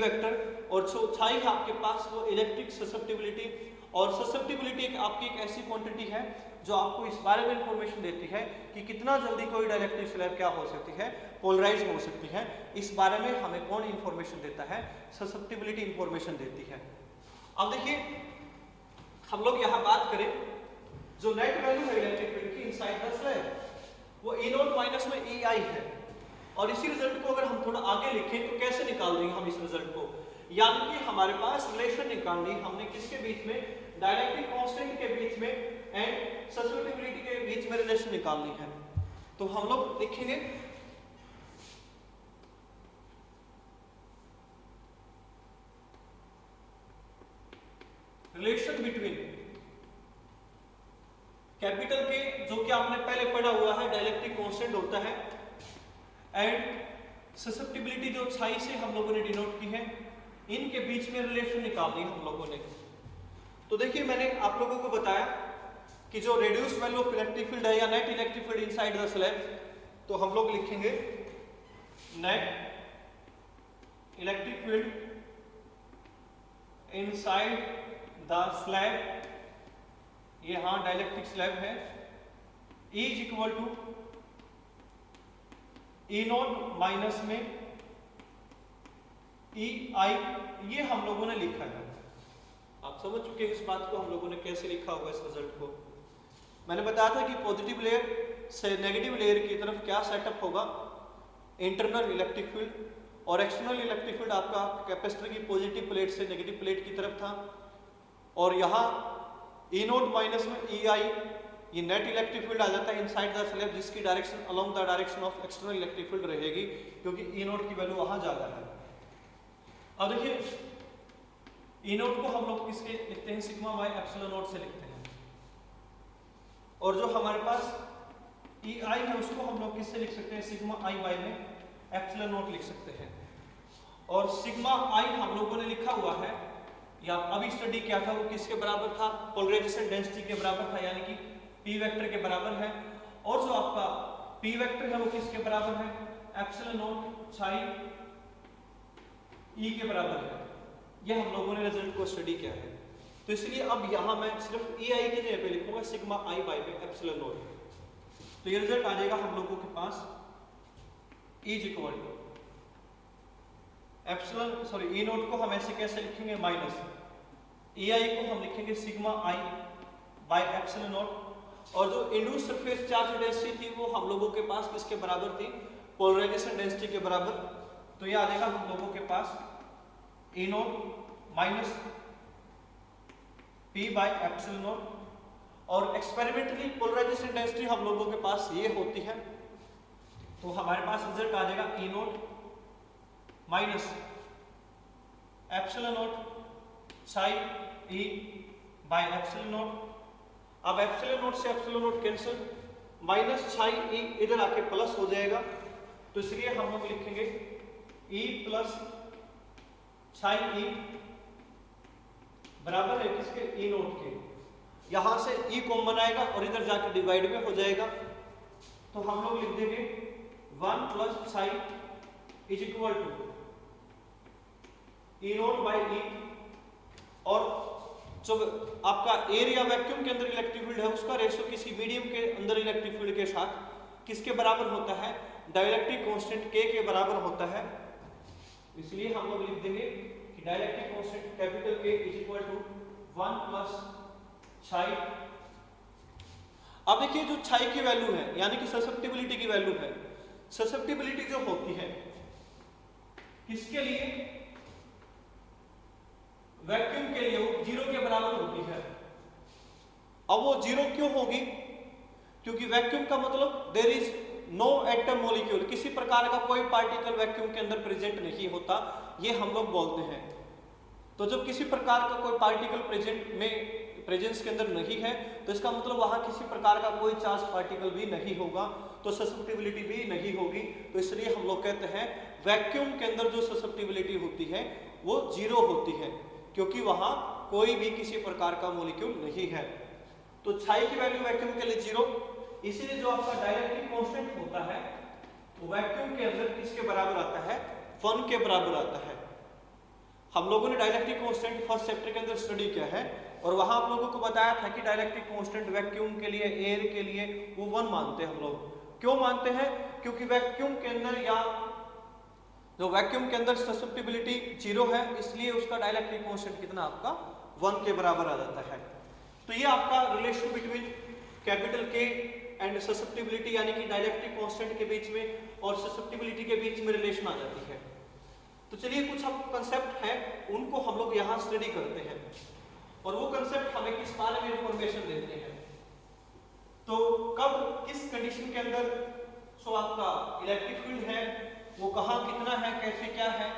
Vector, और चौथाई है आपके पास वो इलेक्ट्रिक ससेप्टिबिलिटी। और ससेप्टिबिलिटी आपकी एक ऐसी क्वांटिटी है जो आपको इस बारे में इंफॉर्मेशन देती है कि कितना जल्दी कोई डाइलेक्ट्रिक स्लैब क्या हो सकती है, पोलराइज हो सकती है। इस बारे में हमें कौन इंफॉर्मेशन देता है? ससेप्टिबिलिटी इंफॉर्मेशन देती है। अब देखिए हम लोग यहाँ बात करें जो नेट वैल्यू है इलेक्ट्रिक फील्ड की इनसाइड द स्लैब वो E0 माइनस में EI है। और इसी रिजल्ट को अगर हम थोड़ा आगे लिखें तो कैसे निकाल देंगे हम इस रिजल्ट को? यानी कि हमारे पास रिलेशन निकालनी हमने किसके बीच में, डाइलेक्ट्रिक कांस्टेंट के बीच में एंड ससेप्टिबिलिटी के बीच में रिलेशन निकालनी है। तो हम लोग लिखेंगे रिलेशन बिटवीन कैपिटल के, जो कि आपने पहले पढ़ा हुआ है डाइलेक्ट्रिक कांस्टेंट होता है, एंड ससेप्टिबिलिटी जो साई से हम लोगों ने डिनोट की है, इनके बीच में रिलेशन निकालनी हम लोगों ने। तो देखिए मैंने आप लोगों को बताया कि जो reduce value of electric field है या net electric field inside the slab, तो हम लोग लिखेंगे net electric field inside the slab, ये हाँ डाइलेक्ट्रिक स्लैब है, E is equal to E0 minus में EI, ये हम लोगों ने लिखा है। आप समझ चुके हैं इस बात को हम लोगों ने कैसे लिखा होगा इस रिजल्ट को। मैंने बताया था कि पॉजिटिव लेयर से नेगेटिव लेयर की तरफ क्या सेटअप होगा, इंटरनल इलेक्ट्रिक फील्ड, और एक्सटर्नल इलेक्ट्रिक फील्ड आपका कैपेसिटर की पॉजिटिव प्लेट से नेगेटिव प्लेट की तरफ था। और यहाँ E0 माइनस में EI, ये नेट इलेक्ट्रिक फील्ड आ जाता है इनसाइड द स्लैब, जिसकी direction along the direction of external electric field रहेगी, क्योंकि E0 की वैल्यू वहां ज्यादा है। अब देखिए E0 को हम लोग किसके लिखते हैं, सिग्मा बाय एप्सिलॉन नॉट से लिखते हैं। और जो हमारे पास EI है उसको हम लोग किससे लिख सकते हैं, सिग्मा I बाय में एप्सिलॉन नॉट लिख सकते हैं। और सिग्मा I हम लोगों ने लिखा हुआ है या अभी स्टडी किया था, वो किसके बराबर था, पोलराइजेशन डेंसिटी के बराबर था, यानी कि P वेक्टर के बराबर है। और जो आपका P वेक्टर है वो किसके बराबर है, एप्सिलॉन नॉट साई E के बराबर है। ये हम लोगों ने रिजल्ट को स्टडी किया है। तो इसलिए अब यहाँ मैं सिर्फ EI की जगह पे लिखूंगा सिग्मा I बाय में एप्सिलॉन नॉट। तो ये रिजल्ट आ जाएगा हम लोगों के पास E is equal to epsilon sorry E0 को हम ऐसे कैसे लिखेंगे, माइनस EI को हम लिखेंगे sigma I by epsilon not. और जो इंड्यूस्ड सरफेस चार्ज डेंसिटी थी वो हम लोगों के पास किसके बराबर थी, पोलराइजेशन डेंसिटी के बराबर। तो ये आ जाएगा हम लोगों के पास E0 minus P by epsilon not. और एक्सपेरिमेंटली पोलराइजेशन डेंसिटी हम लोगों के पास ये होती है। तो हमारे पास रिजल्ट आ जाएगा E0 minus epsilon not Sai E by epsilon not. अब एप्सिलॉन नॉट से epsilon not cancel, minus psi E इधर आके प्लस हो जाएगा। तो इसलिए हम लोग लिखेंगे E प्लस साइन E बराबर है किसके, E0 के। यहां से E कॉमन आएगा और इधर जाके डिवाइड में हो जाएगा। तो हम लोग लिख देंगे 1 plus sine is equal to E0 by E। और जो आपका एयर या वैक्यूम के अंदर इलेक्ट्रिक फील्ड है उसका रेशियो किसी मीडियम के अंदर इलेक्ट्रिक फील्ड के साथ किसके बराबर होता है, डाइलेक्ट्रिक कांस्टेंट K के बराबर होता है। इसलिए हम लोग लिख देंगे कि dielectric constant capital K is equal to 1 plus chi. अब देखिए जो छाई की वैल्यू है यानी कि ससेप्टिबिलिटी की वैल्यू है, ससेप्टिबिलिटी जो होती है किसके लिए, वैक्यूम के लिए, वो 0 के बराबर होती है। अब वो 0 क्यों होगी, क्योंकि वैक्यूम का मतलब there is no atom molecule, किसी प्रकार का कोई पार्टिकल वैक्यूम के अंदर प्रेजेंट नहीं होता, ये हम लोग बोलते हैं। तो जब किसी प्रकार का कोई पार्टिकल प्रेजेंस के अंदर नहीं है तो इसका मतलब वहां किसी प्रकार का कोई चार्ज पार्टिकल भी नहीं होगा, तो ससेप्टिबिलिटी भी नहीं होगी। तो इसलिए हम लोग कहते हैं वैक्यूम के अंदर जो ससेप्टिबिलिटी होती है वो 0 होती है, क्योंकि वहां कोई भी किसी प्रकार का मॉलिक्यूल नहीं है। तो छाई की वैल्यू वैक्यूम के लिए 0, इसीलिए जो आपका डाइलेक्ट्रिक कांस्टेंट होता है वो वैक्यूम के अंदर किसके बराबर आता है, 1 के बराबर आता है। हम लोगों ने डाइलेक्ट्रिक कांस्टेंट फर्स्ट चैप्टर के अंदर स्टडी किया है और वहां आप लोगों को बताया था कि डाइलेक्ट्रिक कांस्टेंट वैक्यूम के लिए, एयर के लिए वो 1 मानते हैं हम लोग। क्यों मानते हैं? क्योंकि वैक्यूम के अंदर या जो वैक्यूम के अंदर ससेप्टिबिलिटी 0 है, इसलिए उसका डाइलेक्ट्रिक कांस्टेंट कितना आपका 1 के बराबर आ जाता है। तो ये आपका रिलेशन बिटवीन कैपिटल के एंड ससेप्टिबिलिटी यानी कि डाइलेक्ट्रिक कांस्टेंट के बीच में और ससेप्टिबिलिटी के बीच में रिलेशन आ जाती है। तो चलिए कुछ हम कंसेप्ट हैं उनको हम लोग यहाँ स्टडी करते हैं और वो कंसेप्ट हमें किस बारे में इंफॉर्मेशन देते हैं। तो कब किस कंडीशन के अंदर सो आपका इलेक्ट्रिक फील्ड है, वो कहाँ कितना है, कैसे क्या है,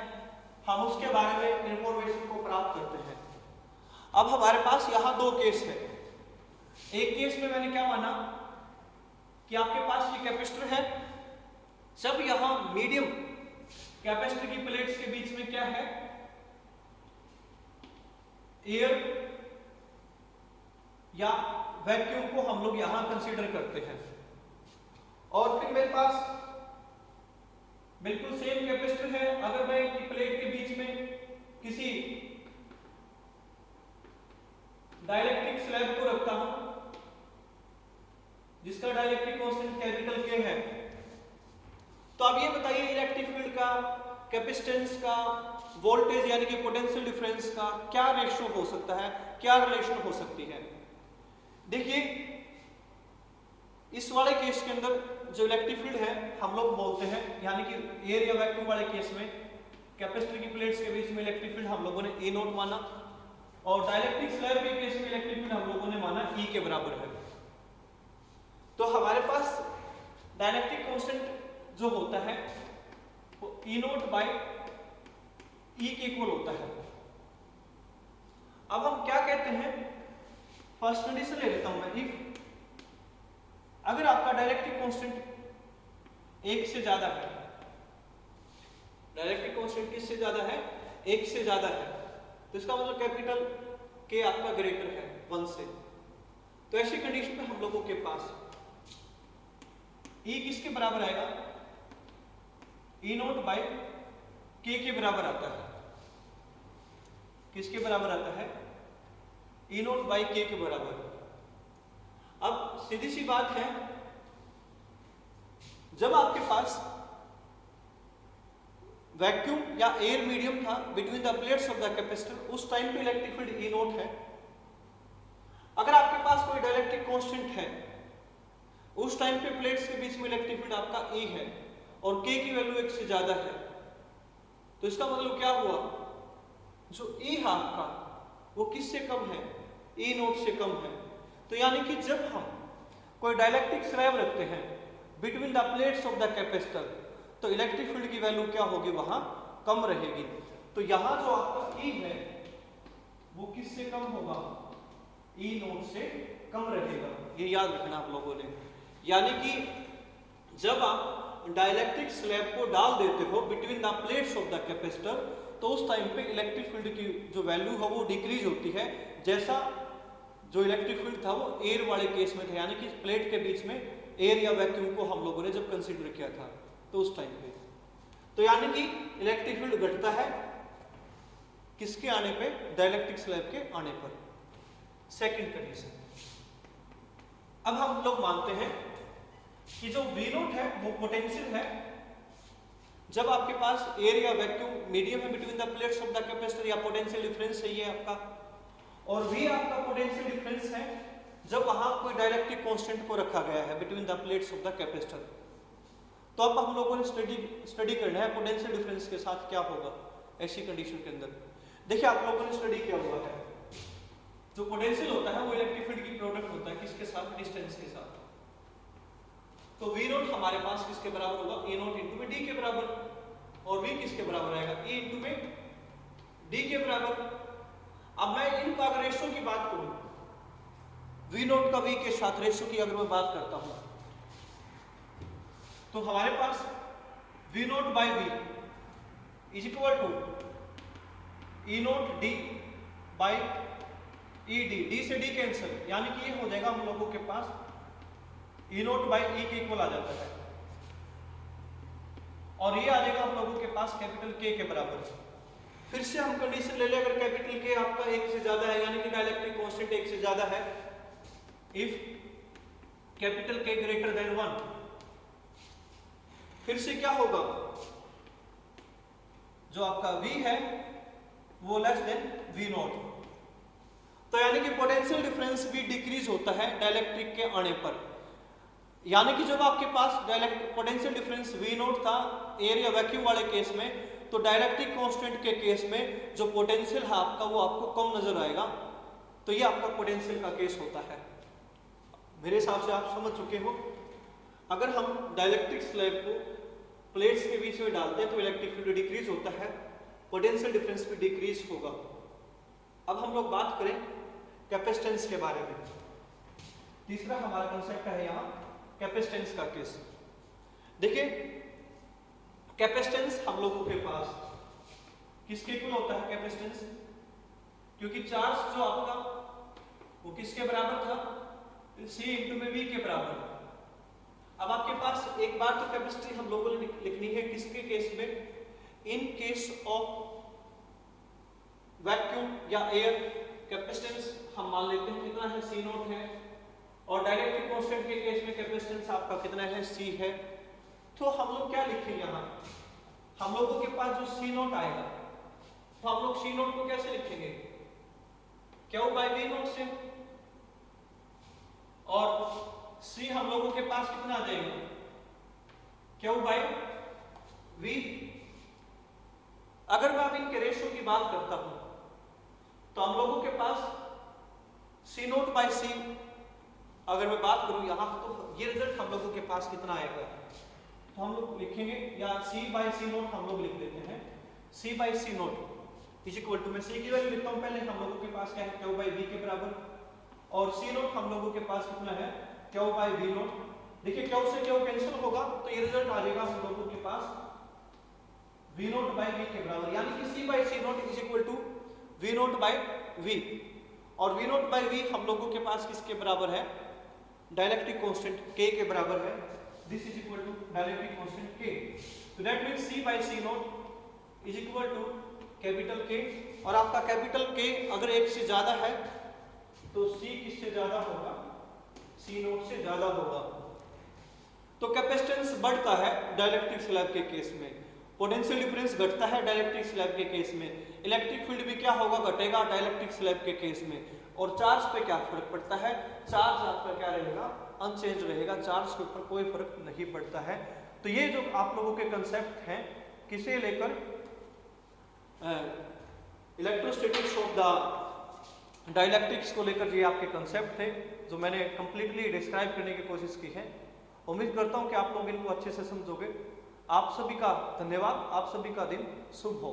हम उसके बारे में इंफॉर्मेशन को प्राप्त करते हैं। अब हमारे पास यहाँ 2 केस है। एक केस में मैंने क्या माना कि आपके पास ये कैपेसिटर है, जब यहाँ मीडियम कैपेसिटर की प्लेट्स के बीच में क्या है, एयर या वैक्यूम को हम लोग यहां कंसीडर करते हैं। और फिर मेरे पास बिल्कुल सेम कैपेसिटर है, अगर मैं एक प्लेट के बीच में किसी डाइलेक्ट्रिक स्लैब को रखता हूं जिसका डाइलेक्ट्रिक कांस्टेंट कैपिटल के है, तो अब ये बताइए इलेक्ट्रिक फील्ड का, कैपेसिटेंस का, वोल्टेज यानी कि पोटेंशियल डिफरेंस का क्या रेशियो हो सकता है, क्या रिलेशन हो सकती है। देखिए इस वाले केस के अंदर जो इलेक्ट्रिक फील्ड है हम लोग बोलते हैं, यानी कि एयर या वैक्यूम वाले केस में कैपेसिटर की प्लेट्स के बीच में इलेक्ट्रिक फील्ड हम लोगों ने ए नोट माना और डाइलेक्ट्रिक स्लैब के केस में इलेक्ट्रिक फील्ड हम लोगों ने माना ई के बराबर है। तो हमारे पास डाइलेक्ट्रिक कांस्टेंट जो होता है वो ई नोट बाई ई के इक्वल होता है। अब हम क्या कहते हैं, फर्स्ट कंडीशन ले लेता हूं मैं, इफ अगर आपका डाइलेक्ट्रिक कांस्टेंट 1 से ज्यादा है, डाइलेक्ट्रिक कांस्टेंट किससे ज्यादा है, 1 से ज्यादा है, तो इसका मतलब कैपिटल के आपका ग्रेटर है 1 से। तो ऐसी कंडीशन में हम लोगों के पास ई किसके बराबर आएगा, ई नोट बाई के बराबर आता है। किसके बराबर आता है, ई नोट बाई के बराबर। अब सीधी सी बात है, जब आपके पास वैक्यूम या एयर मीडियम था between the plates of the capacitor, उस टाइम पे इलेक्ट्रिक फील्ड ई नोट है। अगर आपके पास कोई डाइलेक्ट्रिक कांस्टेंट है, उस टाइम पे प्लेट्स के बीच में इलेक्ट्रिक फील्ड आपका ई है और के की वैल्यू 1 से ज्यादा है, तो इसका मतलब क्या हुआ, जो ई है आपका वो किससे कम है, ई नोट से कम है। तो यानी कि जब हम कोई डाइलेक्ट्रिक स्लैब रखते हैं between the plates of the capacitor, तो इलेक्ट्रिक फील्ड की वैल्यू क्या होगी, वहां कम रहेगी। तो यहां जो आपका ई है वो किससे कम होगा, ई नोट से कम रहेगा। ये याद रखना आप लोगों ने। यानी कि जब आप डाइलेक्ट्रिक स्लैब को डाल देते हो between the plates of the capacitor, तो उस टाइम पे इलेक्ट्रिक फील्ड की जो वैल्यू है वो डिक्रीज होती है, जैसा जो इलेक्ट्रिक फील्ड था वो एयर वाले केस में था, यानी कि प्लेट के बीच में एयर या वैक्यूम को हम लोगों ने जब कंसीडर किया था तो उस टाइम पे। तो यानी कि इलेक्ट्रिक फील्ड घटता है किसके आने पे, डाइलेक्ट्रिक स्लैब के आने पर। सेकंड कंडीशन, अब हम लोग मानते हैं कि जो V नोट है वो पोटेंशियल है जब आपके पास एयर या वैक्यूम मीडियम है between the plates of the capacitor, या पोटेंशियल डिफरेंस है ये आपका, और V आपका पोटेंशियल डिफरेंस है जब वहां कोई डाइलेक्ट्रिक कांस्टेंट को रखा गया है between the plates of the capacitor. तो अब हम लोगों ने स्टडी करना है पोटेंशियल डिफरेंस के साथ क्या होगा ऐसी कंडीशन के अंदर। देखिए आप लोगों ने स्टडी किया हुआ है, जो पोटेंशियल होता है वो इलेक्ट्रिक फील्ड की प्रोडक्ट होता है किसके साथ, डिस्टेंस के साथ। तो V नोट हमारे पास किसके बराबर होगा, ए नोट इंटू में डी के बराबर, और V किसके बराबर आएगा, E इंटू में डी के बराबर। अब मैं इनका अगर रेशो की बात करूं, V नोट का V के साथ रेशो की अगर मैं बात करता हूं, तो हमारे पास V naught by V is equal to E naught D by E D, D से डी कैंसिल, यानी कि ये हो जाएगा हम लोगों के पास ई नोट बाई ई के इक्वल आ जाता है, और ये आ जाएगा हम लोगों के पास कैपिटल के बराबर। फिर से हम कंडीशन ले लें, अगर कैपिटल के आपका एक से ज्यादा है यानी कि डाइलेक्ट्रिक कांस्टेंट एक से ज्यादा है, इफ कैपिटल के ग्रेटर देन 1, फिर से क्या होगा, जो आपका V है वो लेस देन V0। तो यानी कि पोटेंशियल डिफरेंस भी डिक्रीज होता है डाइलेक्ट्रिक के आने पर। यानी कि जब आपके पास पोटेंशियल डिफरेंस V0 था एयर या वैक्यूम वाले केस में, तो डाइलेक्ट्रिक कांस्टेंट के केस में जो पोटेंशियल है आपका वो आपको कम नजर आएगा। तो ये आपका पोटेंशियल का केस होता है। मेरे हिसाब से आप समझ चुके हो। अगर हम डाइलेक्ट्रिक स्लैब को प्लेट्स के बीच में डालते हैं तो इलेक्ट्रिक फील्ड डिक्रीज होता है, पोटेंशियल डिफरेंस भी डिक्रीज होगा। अब हम लोग बात करें कैपेसिटेंस के बारे में। तीसरा हमारा कंसेप्ट है यहाँ कैपेसिटेंस का केस। देखिए कैपेसिटेंस हम लोगों के पास किसके इक्वल होता है कैपेसिटेंस, क्योंकि चार्ज जो आपका वो किसके बराबर था, C इंटू में V के बराबर। अब आपके पास एक बार तो कैपेसिटी हम लोगों ने लिखनी है किसके केस में, इन केस ऑफ वैक्यूम या एयर कैपेसिटेंस हम मान लेते हैं कितना है, C0 है, और डाइलेक्ट्रिक कांस्टेंट के केस में कैपेसिटेंस आपका कितना है, C है। तो हम लोग क्या लिखेंगे यहाँ, हम लोगों के पास जो C0 आएगा तो हम लोग C0 को कैसे लिखेंगे, Q बाई V0 से, और C हम लोगों के पास कितना आ जाएगा, Q बाई V। अगर मैं अब इनके रेशियो की बात करता हूं तो हम लोगों के पास C0 बाई C, अगर मैं बात करूं यहां तो ये रिजल्ट हम लोगों के पास कितना आएगा, तो हम लोग लिखेंगे या C बाई C0 हम लोग लिख देते हैं, C by C0 is equal to, मैं C की वैल्यू लिखता हूं पहले, हम लोगों के पास क्या है Q बाई V के बराबर, और C0 हम लोगों के पास कितना है Q बाई V0। देखिए Q से Q कैंसिल होगा तो ये रिजल्ट आ जाएगा हम लोगों के पास V0 बाई V के बराबर, यानी कि C by C0 is equal to V0 by V। और V0 बाई V हम लोगों के पास किसके बराबर है, डाइलेक्ट्रिक कांस्टेंट K के बराबर है। This is equal to dielectric constant K। तो that means C by C0 is equal to capital K, और आपका कैपिटल K अगर एक से ज्यादा है तो C किससे ज्यादा होगा, C0 से ज्यादा होगा। तो कैपेसिटेंस बढ़ता है डाइलेक्ट्रिक स्लैब के केस में, पोटेंशियल डिफरेंस घटता है डाइलेक्ट्रिक स्लैब के केस में, इलेक्ट्रिक फील्ड भी क्या होगा, घटेगा डाइलेक्ट्रिक स्लैब के केस में। और चार्ज पे क्या फर्क पड़ता है, चार्ज आपका क्या रहेगा, अनचेंज रहेगा, चार्ज के ऊपर कोई फर्क नहीं पड़ता है। तो ये जो आप लोगों के कंसेप्ट हैं किसे लेकर, इलेक्ट्रोस्टैटिक्स ऑफ द डाइलेक्ट्रिक्स को लेकर ये आपके कंसेप्ट थे जो मैंने कंप्लीटली डिस्क्राइब करने की कोशिश की है। उम्मीद करता हूं कि आप लोग इनको अच्छे से समझोगे। आप सभी का धन्यवाद, आप सभी का दिन शुभ हो।